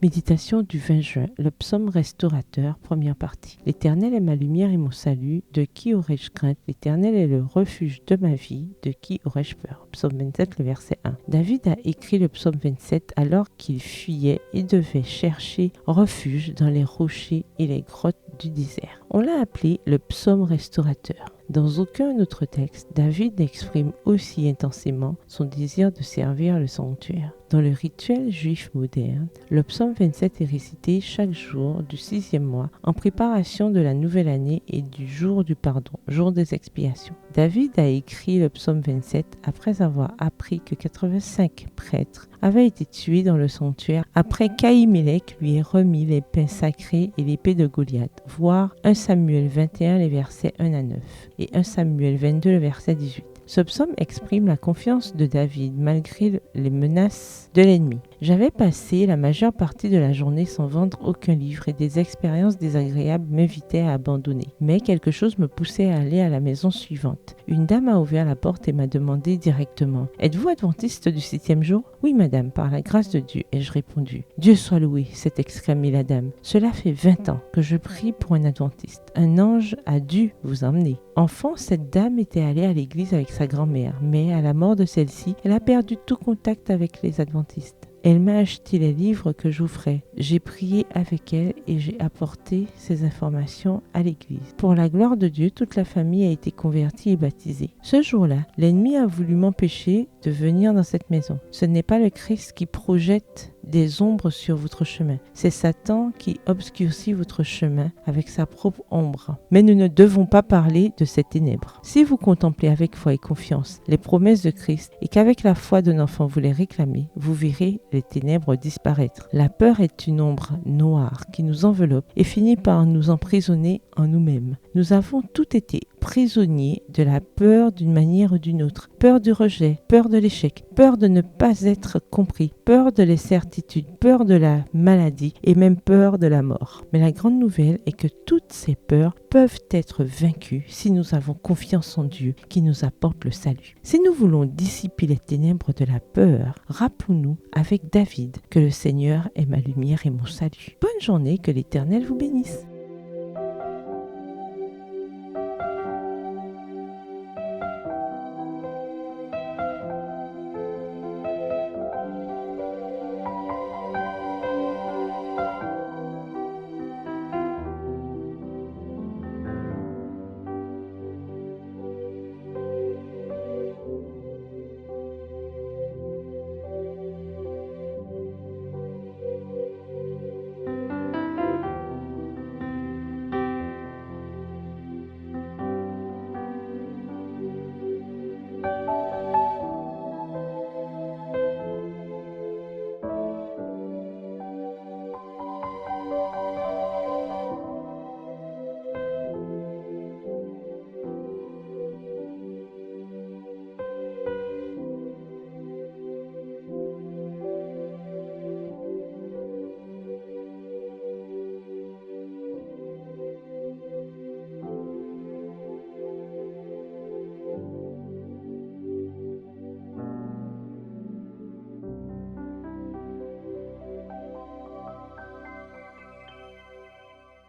Méditation du 20 juin, le psaume restaurateur, première partie. L'Éternel est ma lumière et mon salut, de qui aurais-je crainte? L'Éternel est le refuge de ma vie, de qui aurais-je peur? Psaume 27, le verset 1. David a écrit le psaume 27 alors qu'il fuyait et devait chercher refuge dans les rochers et les grottes du désert. On l'a appelé le psaume restaurateur. Dans aucun autre texte, David exprime aussi intensément son désir de servir le sanctuaire. Dans le rituel juif moderne, le psaume 27 est récité chaque jour du 6e mois en préparation de la nouvelle année et du jour du pardon, jour des expiations. David a écrit le psaume 27 après avoir appris que 85 prêtres avaient été tués dans le sanctuaire après qu'Ahimelech lui ait remis les pains sacrés et l'épée de Goliath, voir 1 Samuel 21 les versets 1 à 9 et 1 Samuel 22 le verset 18. Ce psaume exprime la confiance de David malgré les menaces de l'ennemi. J'avais passé la majeure partie de la journée sans vendre aucun livre et des expériences désagréables m'invitaient à abandonner. Mais quelque chose me poussait à aller à la maison suivante. Une dame a ouvert la porte et m'a demandé directement « Êtes-vous adventiste du 7e jour ?»« Oui madame, par la grâce de Dieu. » ai-je répondu. « Dieu soit loué !» s'est exclamée la dame. « Cela fait 20 ans que je prie pour un adventiste. Un ange a dû vous emmener. » Enfant, cette dame était allée à l'église avec sa grand-mère, mais à la mort de celle-ci, elle a perdu tout contact avec les adventistes. Elle m'a acheté les livres que j'offrais. J'ai prié avec elle et j'ai apporté ces informations à l'église. Pour la gloire de Dieu, toute la famille a été convertie et baptisée. Ce jour-là, l'ennemi a voulu m'empêcher de venir dans cette maison. Ce n'est pas le Christ qui projette des ombres sur votre chemin. C'est Satan qui obscurcit votre chemin avec sa propre ombre. Mais nous ne devons pas parler de ces ténèbres. Si vous contemplez avec foi et confiance les promesses de Christ et qu'avec la foi d'un enfant vous les réclamez, vous verrez les ténèbres disparaître. La peur est une ombre noire qui nous enveloppe et finit par nous emprisonner en nous-mêmes. Nous avons tous été prisonniers de la peur d'une manière ou d'une autre. Peur du rejet, peur de l'échec, peur de ne pas être compris, peur de l'incertitude, peur de la maladie et même peur de la mort. Mais la grande nouvelle est que toutes ces peurs peuvent être vaincues si nous avons confiance en Dieu qui nous apporte le salut. Si nous voulons dissiper les ténèbres de la peur, rappelons-nous avec David que le Seigneur est ma lumière et mon salut. Bonne journée, que l'Éternel vous bénisse.